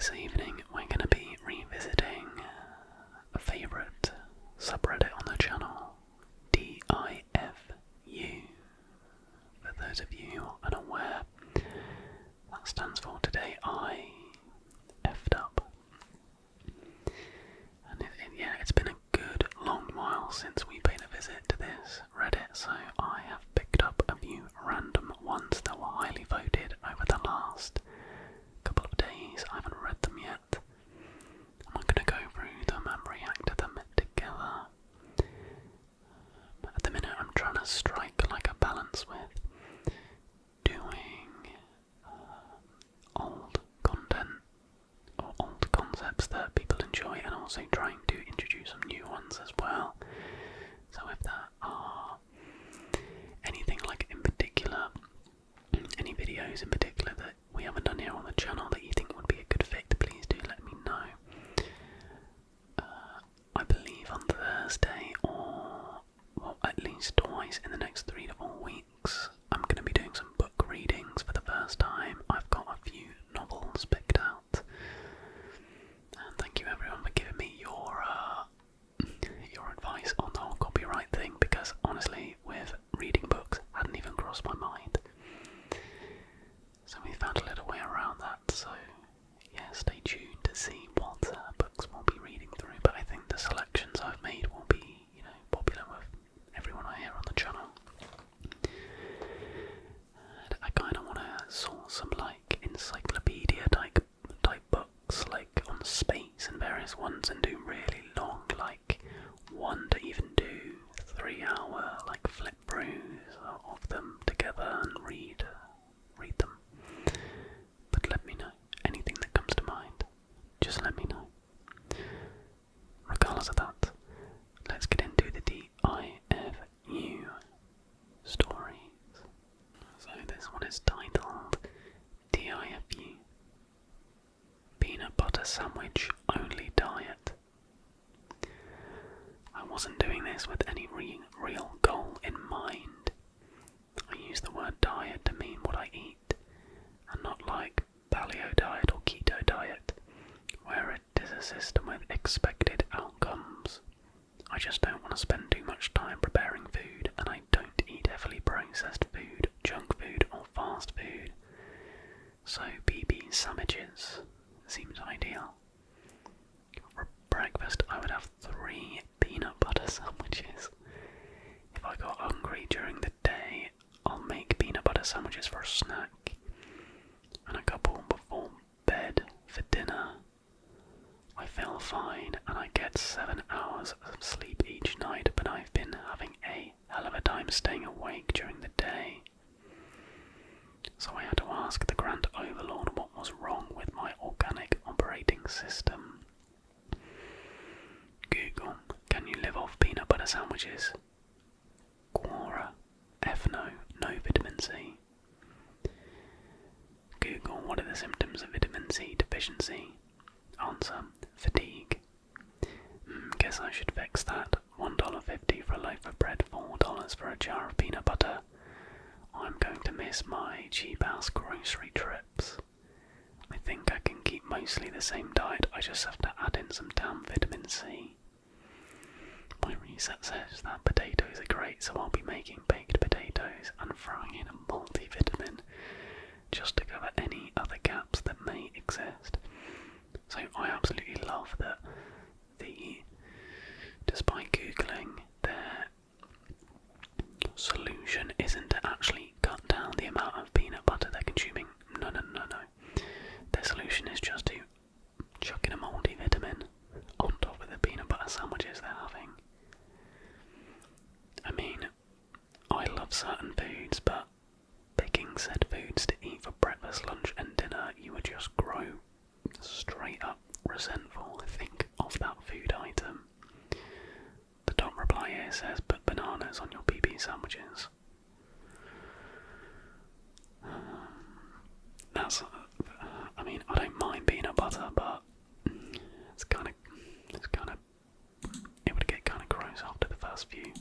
This evening we're going to be revisiting a favourite subreddit on the channel, TIFU. For those of you who are unaware, that stands for Today I F'd Up. And it's been a good long while since we paid a visit to this Reddit, so I have picked up a few random ones that were highly voted over the last couple of days. I haven't read them yet. I'm going to go through them and react to them together. At the minute I'm trying to strike like a balance with doing old content or old concepts that people enjoy and also trying to introduce some new ones as well. So if there are anything like in particular, any videos in particular that we haven't done here on the channel that you think would be a good fit, please do let me know. I believe on Thursday, or at least twice in the next 3 to 4 weeks, I'm going to be doing some book readings for the first time. I've got a few novels picked out, and thank you everyone for giving me your advice on the whole copyright thing, because honestly, with reading books, hadn't even crossed my mind. So we found a little way around that, so yeah, stay tuned to see what books we'll be reading through, but I think the selections I've made will be, popular with everyone I hear on the channel. And I kind of want to source some encyclopedia type books, on space and various ones, and do really long, 1 to even 2 3-hour flip throughs of them together and read them. But let me know anything that comes to mind. Just let me know. Regardless of that, let's get into the TIFU stories. So this one is titled TIFU Peanut Butter Sandwich Only Diet. I wasn't doing this with any real goal in mind. I use the word diet to mean what I eat, and not like paleo diet or keto diet, where it is a system with expected outcomes. I just don't want to spend too much time preparing food, and I don't eat heavily processed food, junk food or fast food. So BB sandwiches seems ideal. For breakfast I would have 3 peanut butter sandwiches. If I got hungry during the day, I'll make peanut butter sandwiches for a snack, and a couple before bed for dinner. I feel fine and I get 7 hours of sleep each night, but I've been having a hell of a time staying awake during the day. So I had to ask the Grand Overlord what was wrong with my organic operating system. Google, can you live off peanut butter sandwiches? Quora, F no, no vitamin C. Google, what are the symptoms of vitamin C deficiency? Answer, fatigue. Guess I should fix that. $1.50 for a loaf of bread, $4 for a jar of peanut butter. I'm going to miss my cheap-ass grocery trips. I think I can keep mostly the same diet, I just have to add in some damn vitamin C. My reset says that potatoes are great, so I'll be making baked potatoes and throwing in a multivitamin just to cover any other gaps that may exist. So I absolutely love that despite Googling, their solution isn't to actually cut down the amount of peanut butter they're consuming. No. Their solution is just to chuck in a multivitamin on top of the peanut butter sandwiches they're having. I mean, I love certain foods, but picking said foods to eat for breakfast, lunch and dinner, you would just grow straight up resentful, I think, of that food item. The top reply here says, put bananas on your BB sandwiches. I don't mind peanut butter, but it would get kind of gross after the first few.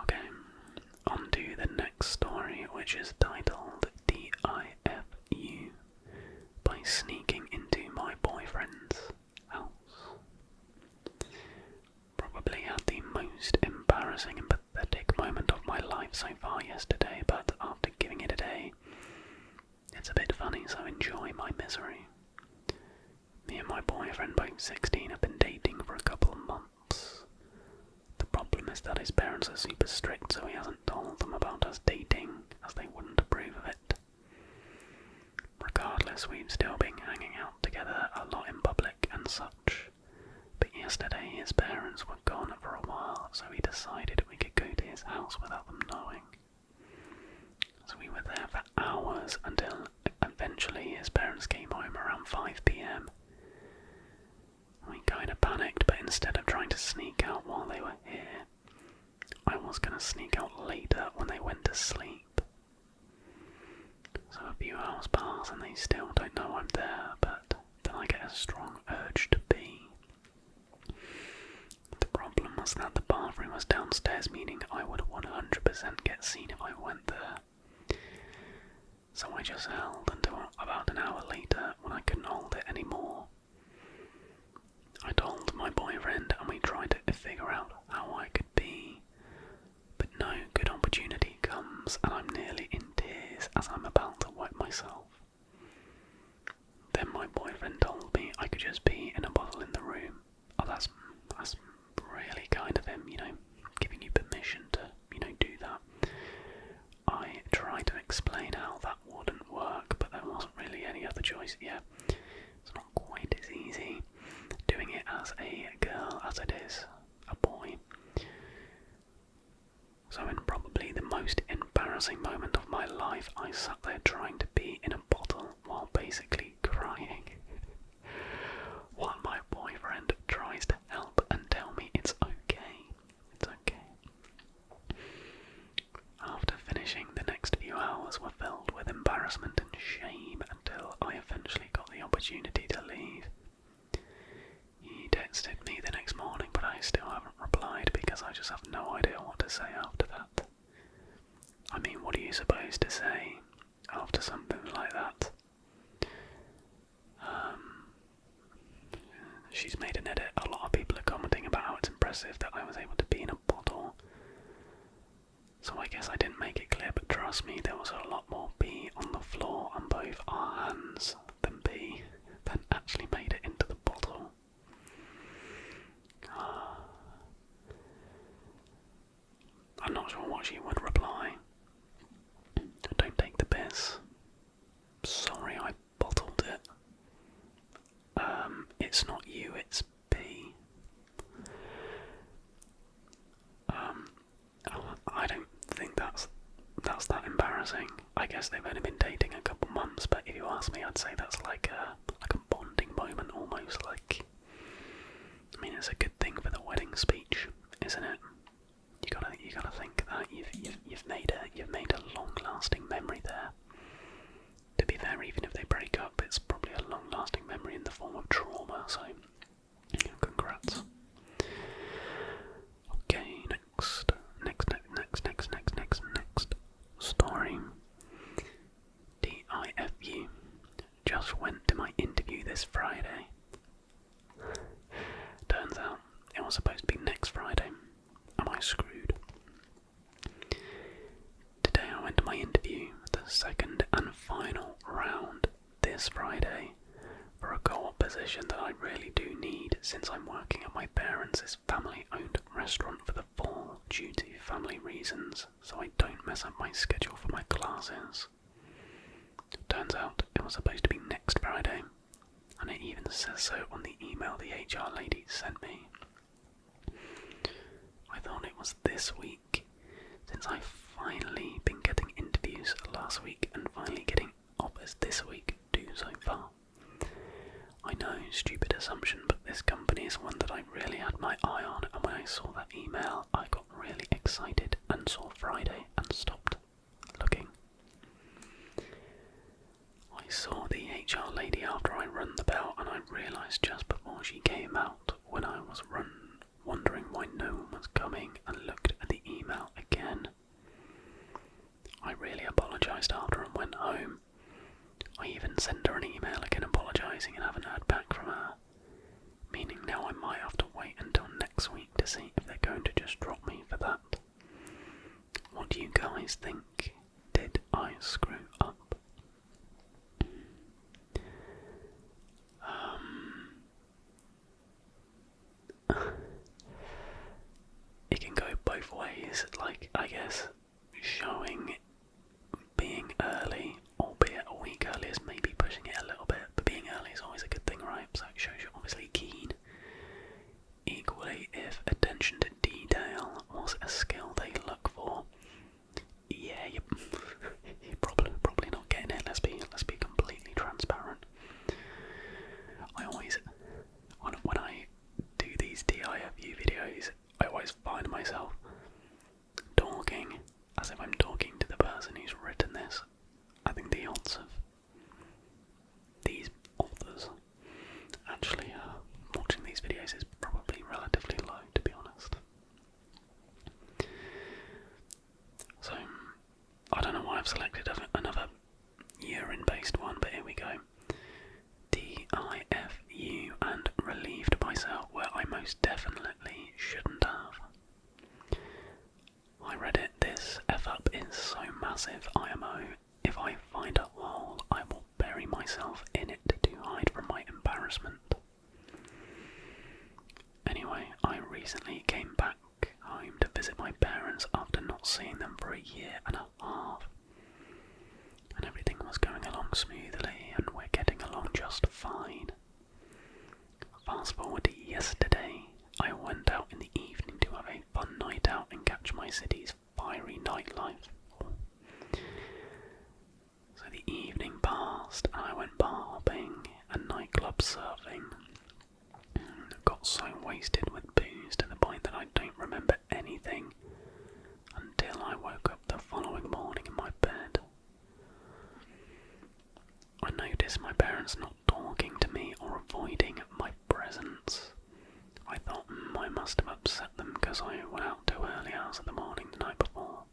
Okay, on to the next story, which is titled TIFU sneaking into my boyfriend's house. Probably had the most embarrassing and pathetic moment of my life so far yesterday, but after giving it a day, it's a bit funny, so enjoy my misery. Me and my boyfriend, both 16, have been dating for a couple of months. The problem is that his parents are super strict, so he hasn't told them about us dating, as they wouldn't approve of it. Regardless, we've still been hanging out together a lot in public and such. But yesterday his parents were gone for a while, so we decided we could go to his house without them knowing. So we were there for hours until eventually his parents came home around 5 PM. We kind of panicked, but instead of trying to sneak out while they were here, I was going to sneak out later when they went to sleep. So a few hours pass and they still don't know I'm there, but then I get a strong urge to pee. The problem was that the bathroom was downstairs, meaning I would 100% get seen if I went there. So I just held until about an hour later when I couldn't hold it anymore. I told my boyfriend and we tried to figure out how I could pee, but no good opportunity comes and I'm nearly in tears as I'm about to wipe myself. Then my boyfriend told me I could just pee in a bottle in the room. Oh, that's really kind of him, giving you permission to, do that. I tried to explain how that wouldn't work, but there wasn't really any other choice. Yeah, it's not quite as easy doing it as a girl as it is a boy. So in probably the most embarrassing moment of my life, I sat there trying to pee in a bottle while basically crying. While my boyfriend tries to help and tell me it's okay. It's okay. After finishing, the next few hours were filled with embarrassment and shame until I eventually got the opportunity to leave. He texted me the next morning, but I still haven't replied because I just have no idea what to say after that. I mean, what are you supposed to say after something like that? She's made an edit. A lot of people are commenting about how it's impressive that I was able to pee in a bottle. So I guess I didn't make it clear, but trust me, there was a lot more pee on the floor on both our hands than pee that actually made it into the bottle. I'm not sure what she would reply. Don't take the piss. Sorry I bottled it. It's not you, it's pee. I don't think that's that embarrassing. I guess they've only been dating a couple months, but if you ask me, I'd say that's like a bonding moment almost. Like, I mean, it's a good thing for the wedding speech, isn't it? You gotta think that you've made a long-lasting memory there. To be fair, even if they break up, it's probably a long-lasting memory in the form of trauma. So, congrats. Okay, next story. TIFU. Just went to my interview this Friday. Turns out it was supposed to be next Friday. Am I screwed? Today I went to my interview, the second and final round this Friday, for a co-op position that I really do need since I'm working at my parents' family-owned restaurant for the fall due to family reasons, so I don't mess up my schedule for my classes. Turns out it was supposed to be next Friday, and it even says so on the email the HR lady sent me. I thought it was this week, since I've finally been getting interviews last week and finally getting offers this week too so far. I know, stupid assumption, but this company is one that I really had my eye on, and when I saw that email I got really excited and saw Friday and stopped looking. I saw the HR lady after I rung the bell, and I realised just before she came out, when I was wondering why no one was coming, and looked at the email again. I really apologised after and went home. I even sent her an email again apologising apologising and haven't heard back from her, meaning now I might have to wait until next week to see if they're going to just drop me for that. What do you guys think? Did I screw up? It can go both ways, like, I guess, showing being early, albeit a week early, is maybe pushing it a little bit, but being early is always a good thing, right? So it shows you're obviously keen. Equally, if attention to detail was a skill they look for, yeah, you're probably not getting it. Let's be completely transparent. I always, when I do these TIFU videos, I always find myself talking as if I'm talking to the person who's written this. I think the odds of these authors actually watching these videos is probably relatively low, to be honest. So, I don't know why I've selected another urine-based one, but here we go. TIFU and relieved myself where I most definitely shouldn't have. I read it. This F-up is so massive, IMO. If I find a hole, I will bury myself in it to hide from my embarrassment. Anyway, I recently came back home to visit my parents after not seeing them for a year and a half. And everything was going along smoothly, and we're getting along just fine. Fast forward to yesterday, I went out in the evening to have a fun night out and catch my city's fiery nightlife. So the evening passed, and I went bar hopping and nightclub surfing. Got so wasted with booze to the point that I don't remember anything until I woke up the following morning in my bed. I noticed my parents not talking to me or avoiding my presence. I thought I must have upset them because I went out too early hours of the morning the night before,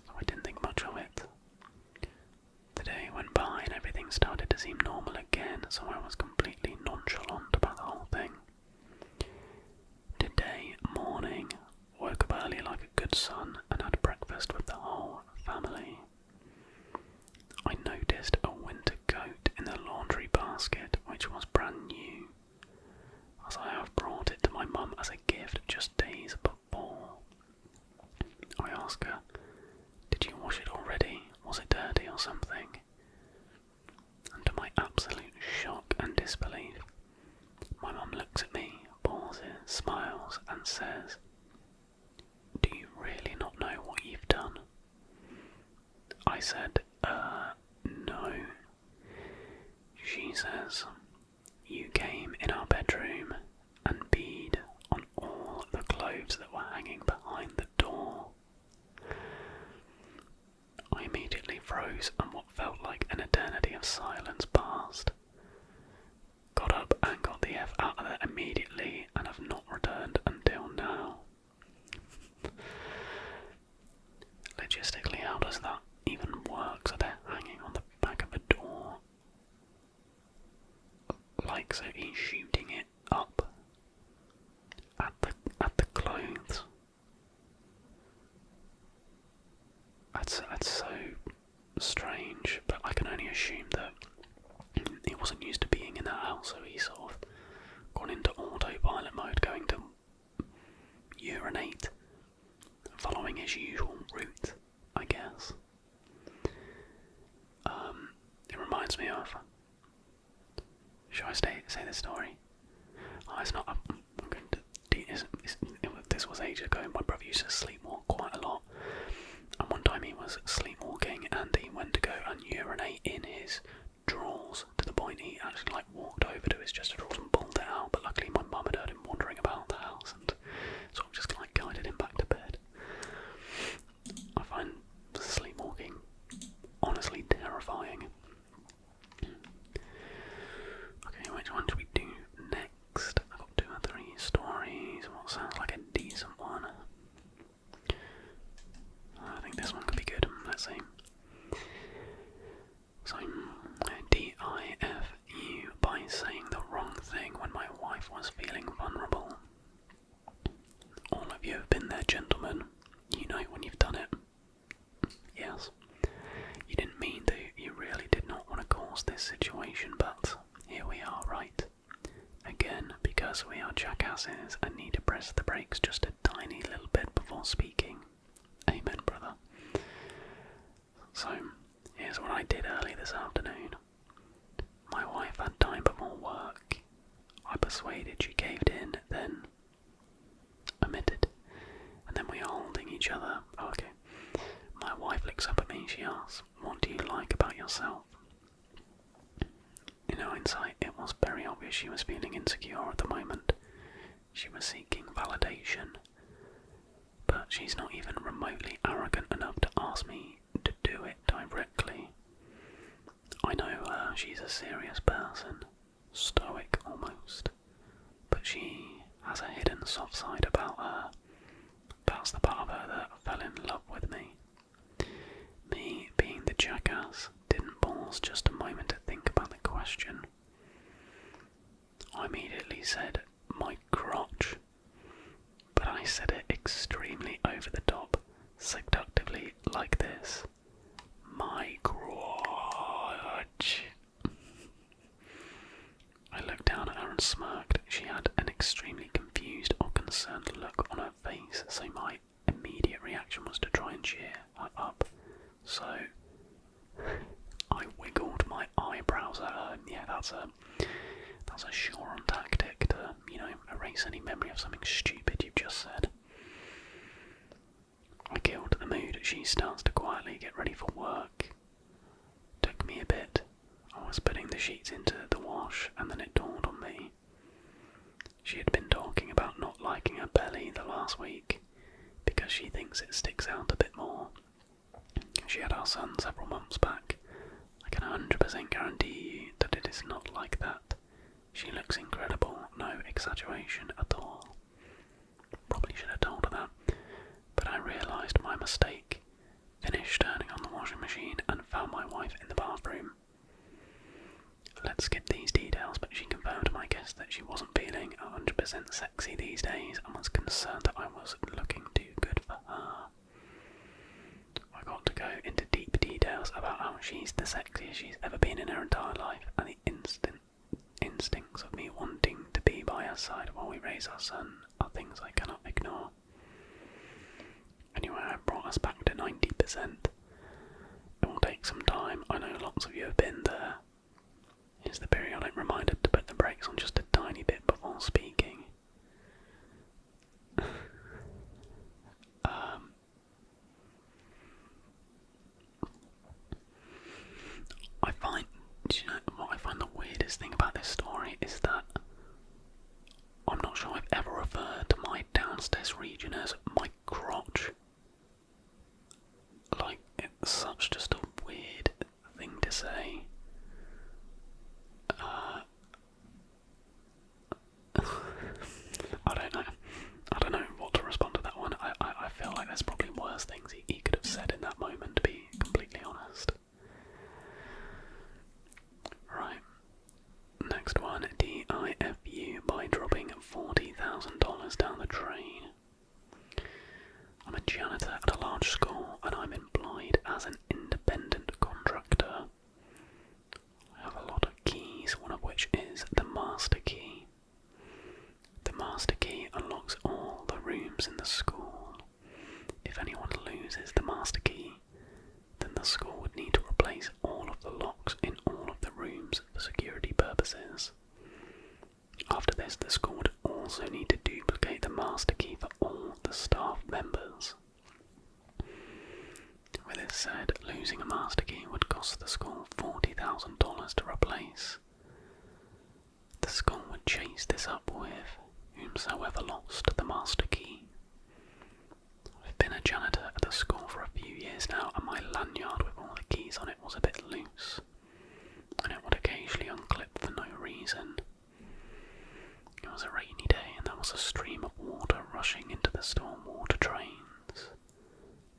so I didn't think much of it. The day went by and everything started to seem normal again, so I was completely nonchalant about the whole thing. Today morning, woke up early like a good son and had breakfast with the whole family. I noticed a winter coat in the laundry basket, which was brand new, as I have brought it to my mum as a gift just days before. I asked her, "Did you wash it already? Was it dirty or something?" And to my absolute shock and disbelief, my mum looks at me, pauses, smiles, and says, "Do you really not know what you've done?" I said, no. She says, "You came in our bedroom and peed on all the clothes that were hanging behind the door." I immediately froze, and what felt like an eternity of silence passed. Got up and got the F out of there immediately, and have not returned until now. Logistically, how does that even work? So they're hanging on the back of a door, like so he's shooting it up at the clothes. That's so strange, but I can only assume that he wasn't used to being in that house, so he sort of gone into autopilot mode, going to urinate, following his usual route, I guess. It reminds me of... Shall I say the story? Oh, it's not... I'm going to... This was ages ago. My brother used to sleepwalk quite a lot. And one time he was sleepwalking and he went to go and urinate in his drawers, to the point he actually walked over to his chest of drawers and pulled it out, but luckily my mum had heard him wandering about the house and sort of just guided him back to bed. I find sleepwalking honestly terrifying. Okay, which one should we do next? I've got 2 or 3 stories. What sounds like a decent one? I think this one could be good. Let's see. So, was feeling vulnerable. All of you have been there, gentlemen. You know when you've done it. Yes. You didn't mean to, you really did not want to cause this situation, but here we are, right? Again, because we are jackasses and need to press the brakes just a tiny little bit before speaking. Amen, brother. So, here's what I did early this afternoon. My wife had time before work. I persuaded she caved in, then omitted. And then we are holding each other. Oh, okay. My wife looks up at me, she asks, "What do you like about yourself?" In hindsight, it was very obvious she was feeling insecure at the moment. She was seeking validation. But she's not even remotely arrogant enough to ask me to do it directly. I know she's a serious person, stoic almost, but she has a hidden soft side about her. That's the part of her that fell in love with me. Me, being the jackass, didn't pause just a moment to think about the question. I immediately said, "My crotch." But I said it extremely over the top, seductively like this. "My crotch." I looked down at her and smirked. She had an extremely confused or concerned look on her face, so my immediate reaction was to try and cheer her up. So I wiggled my eyebrows at her. Yeah, that's a sure-on tactic to, erase any memory of something stupid you've just said. I killed the mood. She starts to quietly get ready for work. Took me a bit. I was putting the sheets into the wash, and then it dawned on me. She had been talking about not liking her belly the last week, because she thinks it sticks out a bit more. She had our son several months back. I can 100% guarantee you that it is not like that. She looks incredible, no exaggeration at all. Probably should have told her that, but I realised my mistake. Finished turning on the washing machine and found my wife in the bathroom. Let's skip these details, but she confirmed my guess that she wasn't feeling 100% sexy these days and was concerned that I was looking too good for her. I got to go into deep details about how she's the sexiest she's ever been in her entire life, and the instincts of me wanting to be by her side while we raise our son are things I cannot ignore. Anyway, I brought us back to 90%. It will take some time, I know lots of you have been there. Here's the periodic reminder to put the brakes on just a tiny bit before speaking. What I find the weirdest thing about this story is that I'm not sure I've ever referred to my downstairs region as my crotch. Like, it's such just a weird thing to say. I don't know what to respond to that one. I feel like there's probably worse things he could have said in that moment, to be completely honest. Right. Next one, TIFU by dropping $40,000 down the drain. I'm a janitor at a large school and I'm employed as an independent contractor. I have a lot of keys, one of which is the master key. The master key unlocks all the rooms in the school. If anyone loses the master key, then the school would need to replace all of the locks in all of the rooms for security purposes. After this, the school would also need to duplicate the master key for all the staff members. With this said, losing a master key would cost the school $40,000 to replace. The school would chase this up with whomsoever lost the master key. I've been a janitor at the school for a few years now, and my lanyard with all the keys on it was a bit loose, and it would occasionally unclip for no reason. It was a rainy day and there was a stream of water rushing into the storm water drains.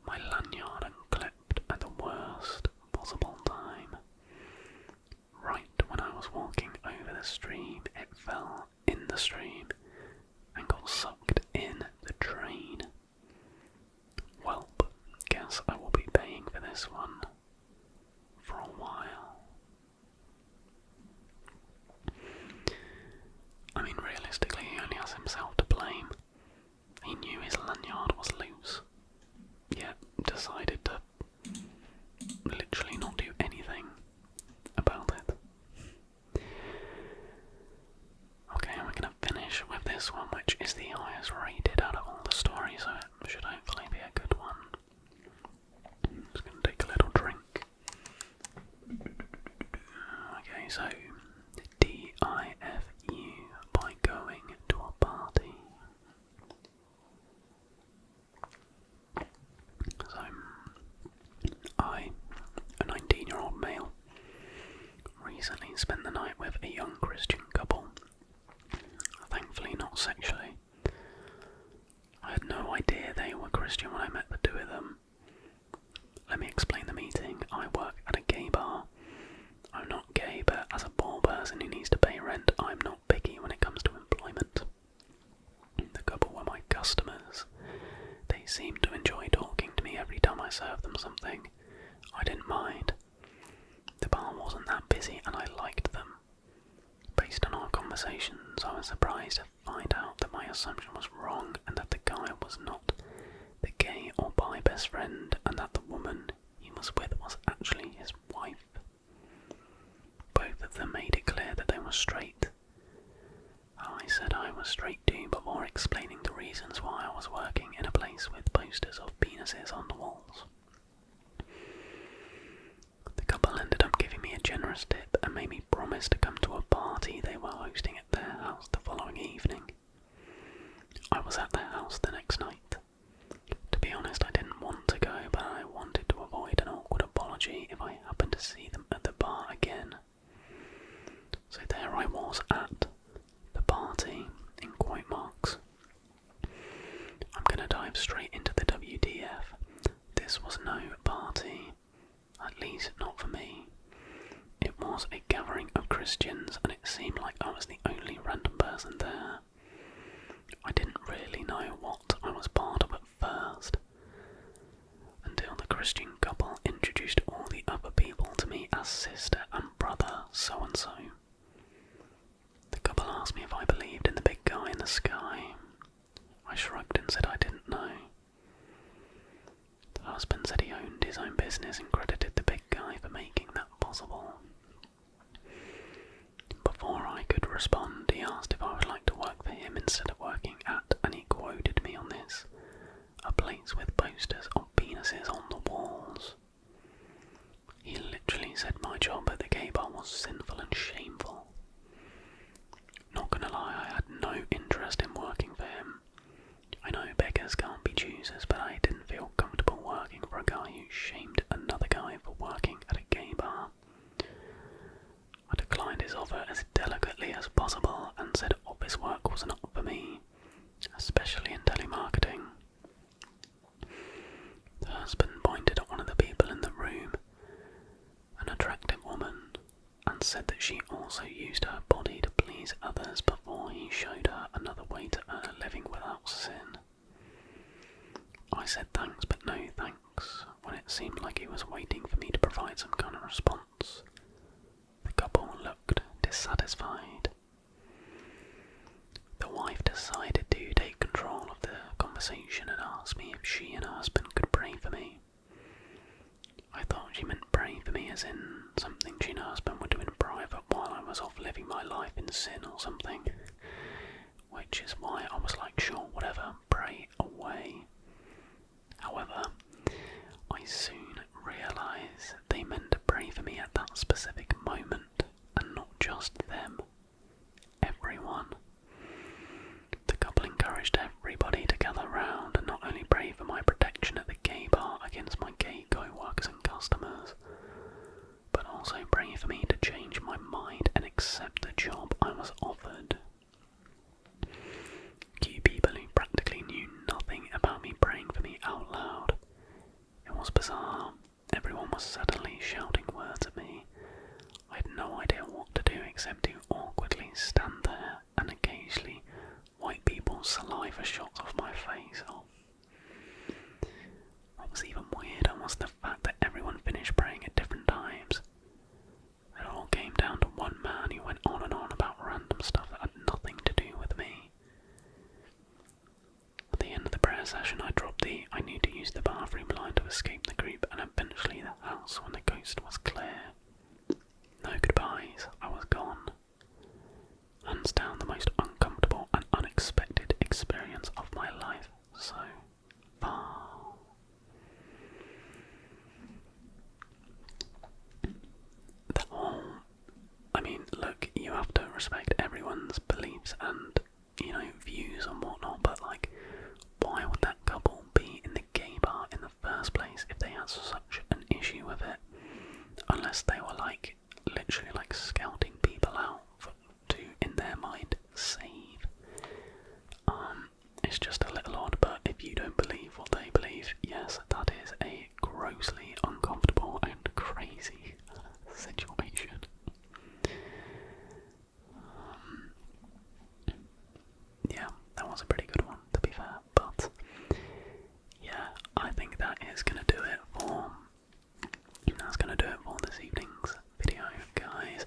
My lanyard unclipped at the worst possible time. Right when I was walking over the stream, it fell in the stream. I mean, realistically, he only has himself to blame. He knew his lanyard was loose, yet decided to literally not do anything about it. Okay, we're going to finish with this one, which is the highest rated out of all the stories, so it should hopefully be a good one. I'm just going to take a little drink. Okay, so TIFU by going to a party. So, I, a 19-year-old male, recently spent the night with a young Christian couple. Thankfully not sexually. I had no idea they were Christian when I met the two of them. Let me explain the meeting. I work at a gay bar. I'm not gay, but as a poor person who needs to pay rent, I'm not picky when it comes to employment. The couple were my customers. They seemed to enjoy talking to me every time I served them something. I didn't mind. The bar wasn't that busy and I liked them. Based on our conversations, I was surprised to find out that my assumption was wrong and that the guy was not the gay or bi best friend and that the woman he was with was actually his wife. Both of them made it clear that they were straight. I said I was straight too before explaining the reasons why I was working in a place with posters of penises on the walls. The couple ended up giving me a generous tip and made me promise to come to a party they were hosting at their house the following evening. I was at their house the next night. To be honest, I didn't want to go, but I wanted to avoid an awkward apology if I happened to see them at the bar again. So there I was at the party, in quote marks. I'm gonna dive straight into the WTF. This was no party. At least not for me. It was a gathering of Christians and it seemed like I was the only random person there. I didn't really know what I was part of at first, until the Christian couple introduced all the other people to me as sister and brother so-and-so. The couple asked me if I believed in the big guy in the sky. I shrugged and said I didn't know. The husband said he owned his own business and credited the big guy for making that possible. Before I could respond, he asked if I would like to work for him instead of working at, and he quoted me on this, a place with posters of penises on the walls. He literally said my job at the gay bar was sinful and shameful. Not gonna lie, I had no interest in working for him. I know beggars can't be choosers, but I didn't feel comfortable working for a guy who shamed another guy for working at a gay bar. I declined his offer as delicately as possible and said office work was not for me, especially in telemarketing. The husband pointed at one of the people in the room, an attractive woman, and said that she also used her body to please others before he showed her another way to earn a living without sin. I said thanks but no thanks, when it seemed like he was waiting for me to provide some kind of response. The couple looked dissatisfied. The wife decided to take control of the conversation and asked me if she and her husband could pray for me. I thought she meant pray for me as in something she and her husband were doing in private while I was off living my life in sin or something, which is why I was like, sure, whatever, pray away. However, I soon realised they meant to pray for me at that specific moment, and not just them. Everyone. The couple encouraged everybody to gather round and not only pray for my protection at the gay bar against my gay co-workers and customers, but also pray for me to change my mind and accept the job I was offered. Few people who practically knew nothing about me praying for me out loud. It was bizarre. Everyone was suddenly shouting words at me. I had no idea what to do except to awkwardly stand there and occasionally wipe people's saliva shots off my face. What was even weirder was the fact that everyone finished praying at different times. It all came down to one man who went on and on about random stuff that had respect everyone's beliefs and, views and whatnot, but like, why would that couple be in the gay bar in the first place if they had such an issue with it? Unless they were like, literally like scouting people out to, in their mind, save. It's just a little odd, but if you don't believe what they believe, yes, that is a grossly uncomfortable and crazy situation. Yeah, that was a pretty good one, to be fair, but yeah, I think that is gonna do it for this evening's video, guys.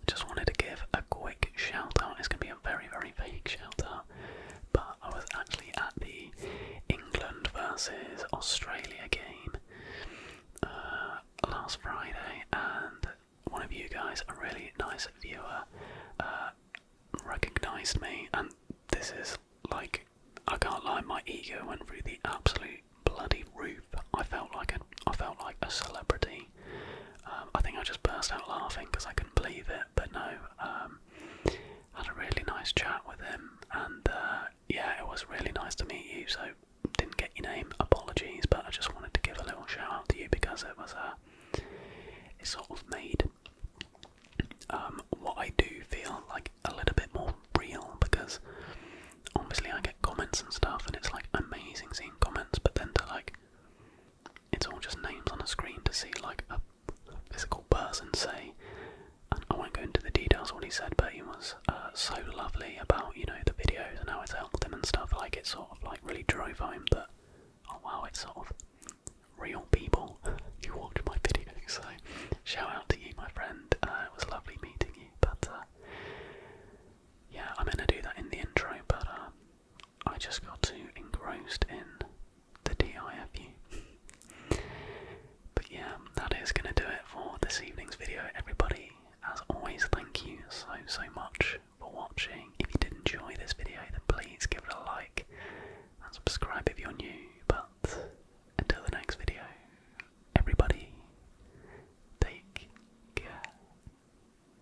Just wanted to give a quick shout out. It's gonna be a very, very vague shout out, but I was actually at the England versus Australia game last Friday, and one of you guys, a really nice viewer, recognised me, and this is like, I can't lie, my ego went through the absolute bloody roof. I felt like a celebrity. I think I just burst out laughing because I couldn't believe it, but no, had a really nice chat with him, and yeah, it was really nice to meet you. So didn't get your name, apologies, but I just wanted to give a little shout out to you because it was it sort of made what I do feel like a little bit more real, because obviously I get comments and stuff and it's like amazing seeing comments, but then to like, it's all just names on a screen, to see like a physical person say, and I won't go into the details of what he said, but he was so lovely about, the videos and how it's helped him and stuff. Like, it sort of like really drove home that, oh wow, it's sort of real people who watch my videos. So shout out to you, my friend. It was lovely meeting you, but yeah, I'm gonna do that in the intro, but I just got too engrossed in the TIFU. But yeah, that is gonna do it for this evening's video, everybody. As always, thank you so